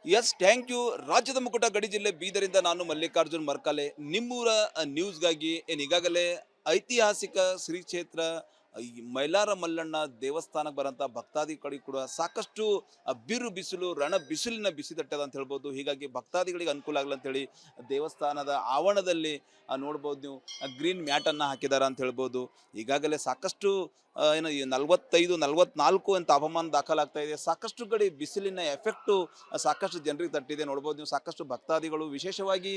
Yes thank you. ರಾಜ್ಯದ ಮುಕುಟ ಗಡಿ ಜಿಲ್ಲೆ ಬೀದರಿಂದ ನಾನು ಮಲ್ಲಿಕಾರ್ಜುನ್ ಮರ್ಕಾಲೆ ನಿಮ್ಮೂರ ನ್ಯೂಸ್ಗಾಗಿ ಈಗಾಗಲೇ ಐತಿಹಾಸಿಕ ಶ್ರೀ ಕ್ಷೇತ್ರ ಈ ಮೈಲಾರ ಮಲ್ಲಣ್ಣ ದೇವಸ್ಥಾನಕ್ಕೆ ಬರೋಂಥ ಭಕ್ತಾದಿಗಳಿಗೆ ಕೂಡ ಸಾಕಷ್ಟು ಬಿರು ಬಿಸಿಲು ರಣ ಬಿಸಿಲಿನ ಬಿಸಿ ತಟ್ಟದ ಅಂತ ಹೇಳ್ಬೋದು. ಹೀಗಾಗಿ ಭಕ್ತಾದಿಗಳಿಗೆ ಅನುಕೂಲ ಆಗಲಿ ಅಂತೇಳಿ ದೇವಸ್ಥಾನದ ಆವರಣದಲ್ಲಿ ನೋಡ್ಬೋದು ನೀವು ಗ್ರೀನ್ ಮ್ಯಾಟನ್ನು ಹಾಕಿದಾರ ಅಂತ ಹೇಳ್ಬೋದು. ಈಗಾಗಲೇ ಸಾಕಷ್ಟು ಏನು ಈ 45-44 ಅಂತ ತಾಪಮಾನ ದಾಖಲಾಗ್ತಾ ಇದೆ. ಸಾಕಷ್ಟು ಕಡೆ ಬಿಸಿಲಿನ ಎಫೆಕ್ಟು ಸಾಕಷ್ಟು ಜನರಿಗೆ ತಟ್ಟಿದೆ ನೋಡ್ಬೋದು ನೀವು. ಸಾಕಷ್ಟು ಭಕ್ತಾದಿಗಳು ವಿಶೇಷವಾಗಿ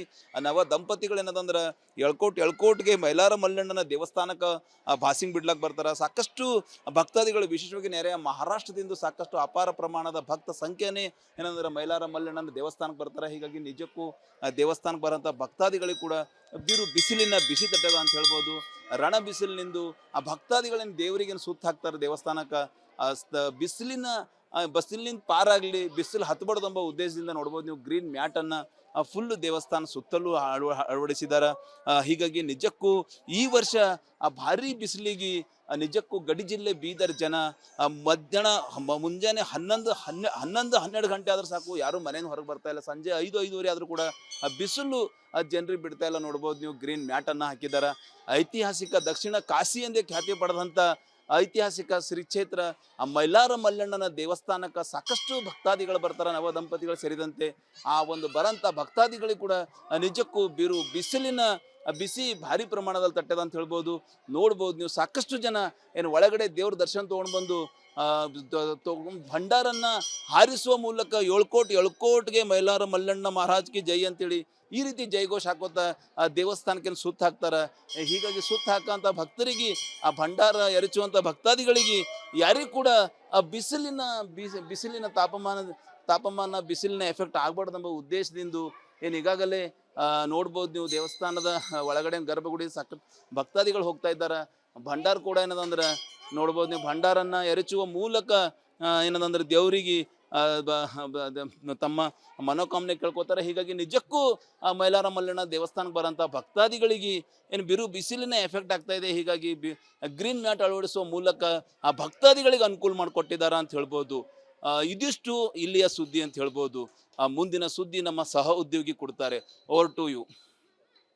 ನವ ದಂಪತಿಗಳು ಏನದಂದ್ರೆ ಎಳ್ಕೋಟ್ಗೆ ಮೈಲಾರ ಮಲ್ಲಣ್ಣನ ದೇವಸ್ಥಾನಕ್ಕೆ ಭಾಸಿಂಗ್ ಬಿಡ್ಲಕ್ಕೆ ಬರ್ತಾರೆ. ಸಾಕಷ್ಟು ಭಕ್ತಾದಿಗಳು ವಿಶೇಷವಾಗಿ ನೆರೆಯ ಮಹಾರಾಷ್ಟ್ರದಿಂದ ಸಾಕಷ್ಟು ಅಪಾರ ಪ್ರಮಾಣದ ಭಕ್ತ ಸಂಖ್ಯೆನೇ ಏನಂದ್ರೆ ಮೈಲಾರ ಮಲ್ಲಣ್ಣನ ದೇವಸ್ಥಾನಕ್ಕೆ ಬರ್ತಾರೆ. ಹೀಗಾಗಿ ನಿಜಕ್ಕೂ ದೇವಸ್ಥಾನಕ್ಕೆ ಬರೋಂಥ ಭಕ್ತಾದಿಗಳಿಗೆ ಕೂಡ ಬಿಸಿಲಿನ ಬಿಸಿ ತಟ್ಟದ ಅಂತ ಹೇಳ್ಬೋದು. ರಣ ಬಿಸಿಲಿನಿಂದು ಭಕ್ತಾದಿಗಳಿಂದ ದೇವರಿಗೆ ಸುತ್ತ ಹಾಕ್ತಾರೆ ದೇವಸ್ಥಾನಕ್ಕೆ. ಬಿಸಿಲಿನ ಪಾರಾಗಲಿ, ಬಿಸಿಲು ಹತ್ಬಾರ್ದು ಎಂಬ ಉದ್ದೇಶದಿಂದ ನೋಡ್ಬೋದು ನೀವು ಗ್ರೀನ್ ಮ್ಯಾಟನ್ನು ಫುಲ್ ದೇವಸ್ಥಾನ ಸುತ್ತಲೂ ಅಳವಡಿಸಿದ್ದಾರೆ. ಹೀಗಾಗಿ ನಿಜಕ್ಕೂ ಈ ವರ್ಷ ಭಾರಿ ಬಿಸಿಲಿಗೆ ನಿಜಕ್ಕೂ ಗಡಿ ಜಿಲ್ಲೆ ಬೀದರ್ ಜನ ಮುಂಜಾನೆ 11-12 ಗಂಟೆ ಆದ್ರೂ ಸಾಕು ಯಾರು ಮನೆಯಿಂದ ಹೊರಗೆ ಬರ್ತಾ ಇಲ್ಲ. ಸಂಜೆ 5-5:30 ಆದರೂ ಕೂಡ ಬಿಸಿಲು ಜನರಿಗೆ ಬಿಡ್ತಾ ಇಲ್ಲ ನೋಡ್ಬೋದು ನೀವು. ಗ್ರೀನ್ ಮ್ಯಾಟನ್ನು ಹಾಕಿದ್ದಾರೆ. ಐತಿಹಾಸಿಕ ದಕ್ಷಿಣ ಕಾಶಿ ಎಂದೇ ಖ್ಯಾತಿ ಪಡೆದಂಥ ಐತಿಹಾಸಿಕ ಶ್ರೀ ಕ್ಷೇತ್ರ ಮೈಲಾರ ಮಲ್ಲಣ್ಣನ ದೇವಸ್ಥಾನಕ್ಕೆ ಸಾಕಷ್ಟು ಭಕ್ತಾದಿಗಳು ಬರ್ತಾರೆ, ನವ ದಂಪತಿಗಳು ಸೇರಿದಂತೆ. ಆ ಒಂದು ಬರಂಥ ಭಕ್ತಾದಿಗಳಿಗೆ ಕೂಡ ನಿಜಕ್ಕೂ ಬಿಸಿಲಿನ ಬಿಸಿ ಭಾರಿ ಪ್ರಮಾಣದಲ್ಲಿ ತಟ್ಟದ ಅಂತ ಹೇಳ್ಬೋದು. ನೋಡ್ಬೋದು ನೀವು ಸಾಕಷ್ಟು ಜನ ಏನು ಒಳಗಡೆ ದೇವ್ರ ದರ್ಶನ ತೊಗೊಂಡು ಬಂದು ಭಂಡಾರನ್ನ ಹಾರಿಸುವ ಮೂಲಕ ಎಳ್ಕೋಟ್ಗೆ ಮೈಲಾರ ಮಲ್ಲಣ್ಣ ಮಹಾರಾಜ್ಗೆ ಜೈ ಅಂತೇಳಿ ಈ ರೀತಿ ಜೈಘೋಷ ಹಾಕೋತ ದೇವಸ್ಥಾನಕ್ಕೆ ಸುತ್ತ ಹಾಕ್ತಾರೆ. ಹೀಗಾಗಿ ಸುತ್ತ ಹಾಕೋಂಥ ಭಕ್ತರಿಗೆ ಭಂಡಾರ ಎರಚುವಂಥ ಭಕ್ತಾದಿಗಳಿಗೆ ಯಾರಿಗೂ ಕೂಡ ಬಿಸಿಲಿನ ತಾಪಮಾನ ಬಿಸಿಲಿನ ಎಫೆಕ್ಟ್ ಆಗ್ಬಾರ್ದು ಎಂಬ ಉದ್ದೇಶದಿಂದ ಏನು ಈಗಾಗಲೇ ನೋಡ್ಬೋದು ನೀವು ದೇವಸ್ಥಾನದ ಒಳಗಡೆ ಗರ್ಭಗುಡಿ ಸಾಕಷ್ಟು ಭಕ್ತಾದಿಗಳು ಹೋಗ್ತಾ ಇದ್ದಾರೆ. ಭಂಡಾರ ಕೂಡ ಏನದಂದ್ರೆ ನೋಡ್ಬೋದು ನೀವು ಭಂಡಾರನ್ನ ಎರಚುವ ಮೂಲಕ ಏನದಂದ್ರೆ ದೇವರಿಗೆ ತಮ್ಮ ಮನೋಕಾಮನೆ ಕೇಳ್ಕೊತಾರೆ. ಹೀಗಾಗಿ ನಿಜಕ್ಕೂ ಮೈಲಾರ ಮಲ್ಲಣ್ಣ ದೇವಸ್ಥಾನಕ್ಕೆ ಬರೋಂಥ ಭಕ್ತಾದಿಗಳಿಗೆ ಏನು ಬಿಸಿಲಿನ ಎಫೆಕ್ಟ್ ಆಗ್ತಾ ಇದೆ. ಹೀಗಾಗಿ ಗ್ರೀನ್ ಮ್ಯಾಟ್ ಅಳವಡಿಸುವ ಮೂಲಕ ಆ ಭಕ್ತಾದಿಗಳಿಗೆ ಅನುಕೂಲ ಮಾಡಿಕೊಟ್ಟಿದ್ದಾರೆ ಅಂತ ಹೇಳ್ಬೋದು. ಇದಿಷ್ಟು ಇಲ್ಲಿಯ ಸುದ್ದಿ ಅಂತ ಹೇಳ್ಬೋದು. ಮುಂದಿನ ಸುದ್ದಿ ನಮ್ಮ ಸಹ ಉದ್ಯೋಗಿ ಕೊಡ್ತಾರೆ. Over to you.